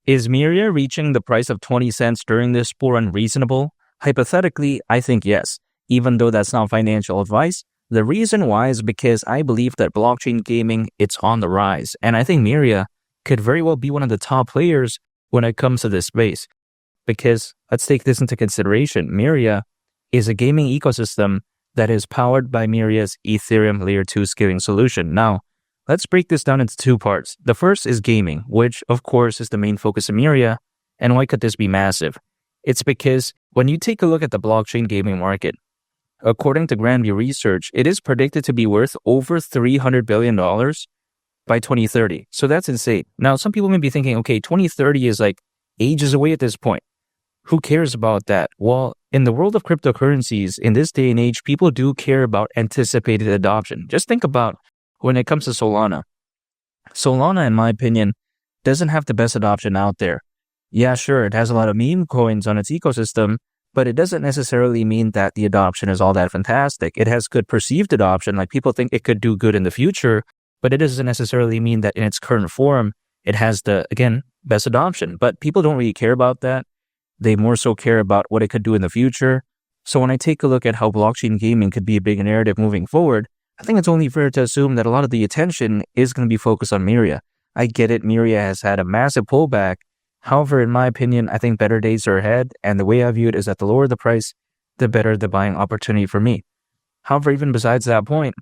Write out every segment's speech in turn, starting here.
Is Myria reaching the price of 20 cents during this bull run reasonable? Hypothetically, I think yes, even though that's not financial advice. The reason why is because I believe that blockchain gaming, it's on the rise, and I think Myria could very well be one of the top players when it comes to this space. Because let's take this into consideration. Myria is a gaming ecosystem that is powered by Myria's Ethereum Layer 2 scaling solution. Now, let's break this down into two parts. The first is gaming, which of course is the main focus of Myria. And why could this be massive? It's because when you take a look at the blockchain gaming market, according to Grandview Research, it is predicted to be worth over $300 billion by 2030. So that's insane. Now, some people may be thinking, okay, 2030 is like ages away at this point. Who cares about that? Well, in the world of cryptocurrencies, in this day and age, people do care about anticipated adoption. Just think about when it comes to Solana. Solana, in my opinion, doesn't have the best adoption out there. Yeah, sure, it has a lot of meme coins on its ecosystem, but it doesn't necessarily mean that the adoption is all that fantastic. It has good perceived adoption, like people think it could do good in the future, but it doesn't necessarily mean that in its current form, it has the, again, best adoption. But people don't really care about that. They more so care about what it could do in the future. So when I take a look at how blockchain gaming could be a big narrative moving forward, I think it's only fair to assume that a lot of the attention is going to be focused on Myria. I get it, Myria has had a massive pullback. However, in my opinion, I think better days are ahead, and the way I view it is that the lower the price, the better the buying opportunity for me. However, even besides that point,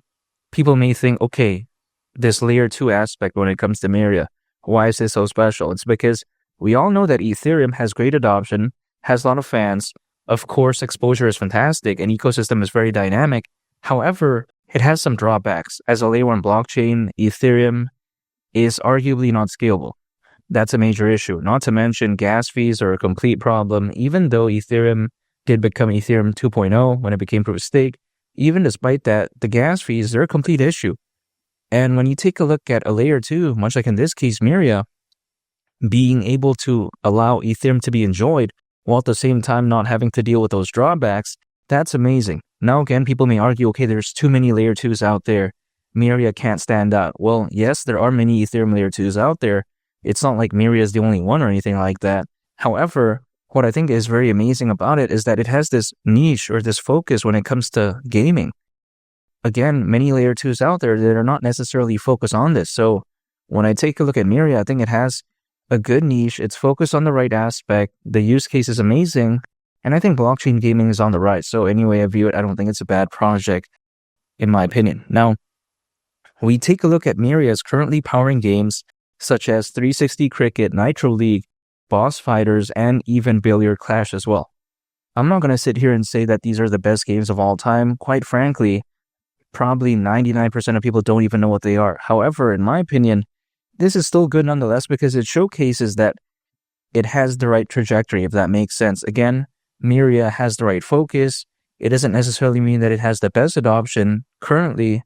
people may think, okay, this layer 2 aspect when it comes to Myria, why is this so special? It's because we all know that Ethereum has great adoption, has a lot of fans. Of course, exposure is fantastic and ecosystem is very dynamic. However, it has some drawbacks. As a layer 1 blockchain, Ethereum is arguably not scalable. That's a major issue. Not to mention gas fees are a complete problem. Even though Ethereum did become Ethereum 2.0 when it became proof of stake, even despite that, the gas fees are a complete issue. And when you take a look at a layer 2, much like in this case, Myria, being able to allow Ethereum to be enjoyed while at the same time not having to deal with those drawbacks, that's amazing. Now again, people may argue, okay, there's too many layer 2s out there. Myria can't stand out. Well, yes, there are many Ethereum layer 2s out there. It's not like Myria is the only one or anything like that. However, what I think is very amazing about it is that it has this niche or this focus when it comes to gaming. Again, many layer 2s out there that are not necessarily focused on this. So when I take a look at Myria, I think it has a good niche. It's focused on the right aspect. The use case is amazing. And I think blockchain gaming is on the rise. So anyway I view it, I don't think it's a bad project, in my opinion. Now, we take a look at Myria is currently powering games such as 360 Cricket, Nitro League, Boss Fighters, and even Billiard Clash as well. I'm not going to sit here and say that these are the best games of all time. Quite frankly, probably 99% of people don't even know what they are. However, in my opinion, this is still good nonetheless because it showcases that it has the right trajectory, if that makes sense. Again, Myria has the right focus. It doesn't necessarily mean that it has the best adoption currently,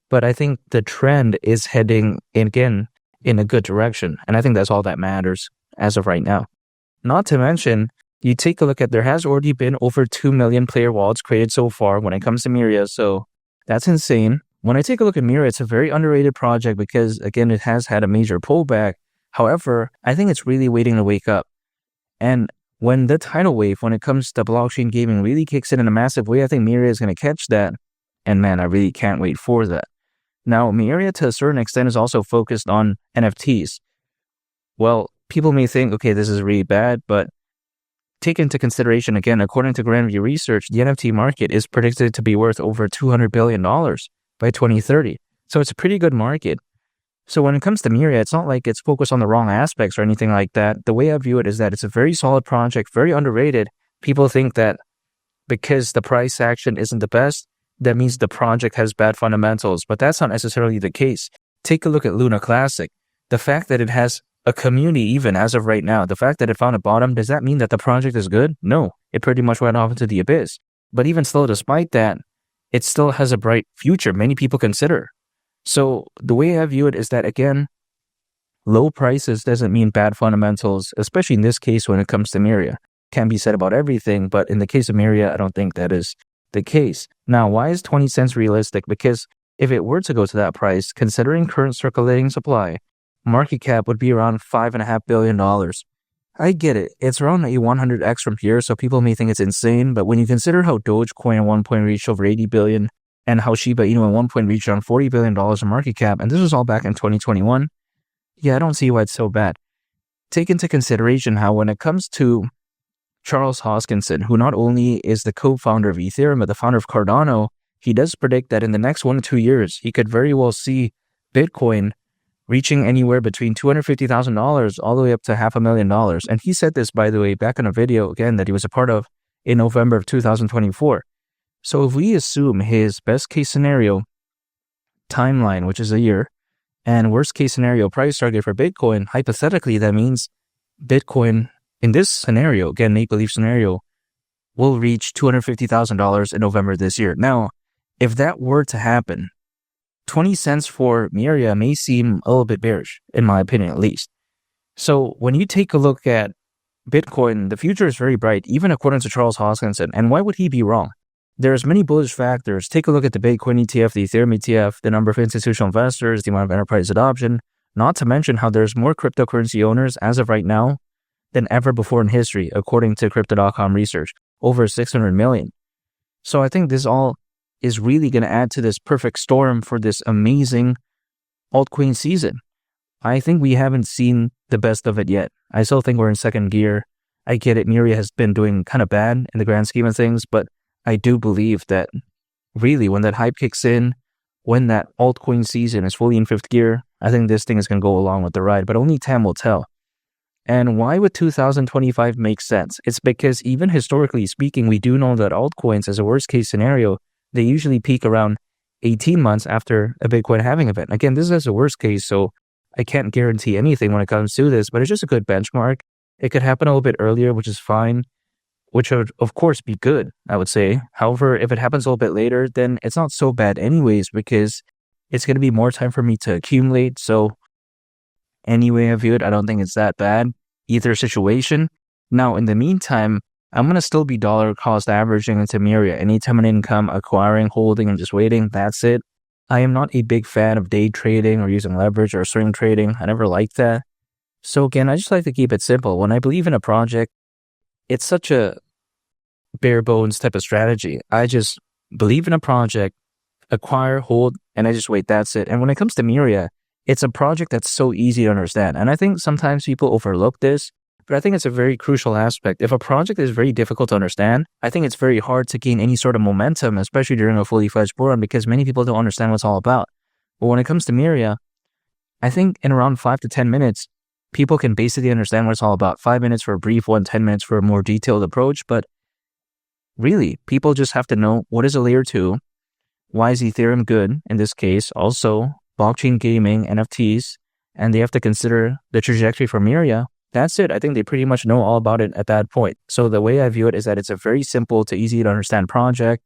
but I think the trend is heading, again, in a good direction. And I think that's all that matters as of right now. Not to mention, you take a look at there has already been over 2 million player wallets created so far when it comes to Myria. So that's insane. When I take a look at Myria, it's a very underrated project because, again, it has had a major pullback. However, I think it's really waiting to wake up. And when the tidal wave, when it comes to blockchain gaming, really kicks in a massive way, I think Myria is going to catch that. And man, I really can't wait for that. Now, Myria, to a certain extent, is also focused on NFTs. Well, people may think, okay, this is really bad, but take into consideration, again, according to Grandview Research, the NFT market is predicted to be worth over $200 billion by 2030. So it's a pretty good market. So when it comes to Myria, it's not like it's focused on the wrong aspects or anything like that. The way I view it is that it's a very solid project, very underrated. People think that because the price action isn't the best, that means the project has bad fundamentals, but that's not necessarily the case. Take a look at Luna Classic. The fact that it has a community even as of right now, the fact that it found a bottom, does that mean that the project is good? No, it pretty much went off into the abyss. But even still, despite that, it still has a bright future, many people consider. So the way I view it is that, again, low prices doesn't mean bad fundamentals, especially in this case when it comes to Myria. Can be said about everything, but in the case of Myria, I don't think that is the case. Now, why is 20 cents realistic? Because if it were to go to that price, considering current circulating supply, market cap would be around $5.5 billion. I get it. It's around a 100x from here, so people may think it's insane, but when you consider how Dogecoin at one point reached over 80 billion and how Shiba Inu at one point reached around $40 billion in market cap, and this was all back in 2021, yeah, I don't see why it's so bad. Take into consideration how when it comes to Charles Hoskinson, who not only is the co-founder of Ethereum, but the founder of Cardano, he does predict that in the next 1 to 2 years, he could very well see Bitcoin reaching anywhere between $250,000 all the way up to $500,000. And he said this, by the way, back in a video, again, that he was a part of in November of 2024. So if we assume his best case scenario timeline, which is a year, and worst case scenario price target for Bitcoin, hypothetically, that means Bitcoin, in this scenario, again, make-believe scenario, will reach $250,000 in November this year. Now, if that were to happen, 20 cents for Myria may seem a little bit bearish, in my opinion at least. So when you take a look at Bitcoin, the future is very bright, even according to Charles Hoskinson. And why would he be wrong? There's many bullish factors. Take a look at the Bitcoin ETF, the Ethereum ETF, the number of institutional investors, the amount of enterprise adoption, not to mention how there's more cryptocurrency owners as of right now than ever before in history, according to Crypto.com research, over 600 million. So I think this all is really going to add to this perfect storm for this amazing altcoin season. I think we haven't seen the best of it yet. I still think we're in second gear. I get it, Myria has been doing kind of bad in the grand scheme of things, but I do believe that really when that hype kicks in, when that altcoin season is fully in fifth gear, I think this thing is going to go along with the ride, but only time will tell. And why would 2025 make sense? It's because even historically speaking, we do know that altcoins, as a worst case scenario, they usually peak around 18 months after a Bitcoin halving event. Again, this is as a worst case, so I can't guarantee anything when it comes to this, but it's just a good benchmark. It could happen a little bit earlier, which is fine, which would, of course, be good, I would say. However, if it happens a little bit later, then it's not so bad anyways, because it's going to be more time for me to accumulate. So anyway I view it, I don't think it's that bad, either situation. Now, in the meantime, I'm going to still be dollar cost averaging into Myria. Anytime an income, acquiring, holding, and just waiting, that's it. I am not a big fan of day trading or using leverage or swing trading. I never liked that. So again, I just like to keep it simple. When I believe in a project, it's such a bare bones type of strategy. I just believe in a project, acquire, hold, and I just wait, that's it. And when it comes to Myria, it's a project that's so easy to understand. And I think sometimes people overlook this, but I think it's a very crucial aspect. If a project is very difficult to understand, I think it's very hard to gain any sort of momentum, especially during a fully fledged bull run, because many people don't understand what it's all about. But when it comes to Myria, I think in around 5 to 10 minutes, people can basically understand what it's all about. 5 minutes for a brief one, 10 minutes for a more detailed approach. But really, people just have to know what is a layer 2, why is Ethereum good in this case, also blockchain gaming, NFTs, and they have to consider the trajectory for Myria. That's it. I think they pretty much know all about it at that point. So the way I view it is that it's a very simple to easy to understand project.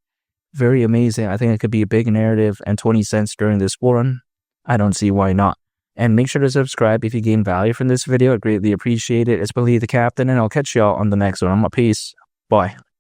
Very amazing. I think it could be a big narrative, and 20 cents during this bull run, I don't see why not. And make sure to subscribe if you gain value from this video. I'd greatly appreciate it. It's Billy the Captain, and I'll catch y'all on the next one. Peace. Bye.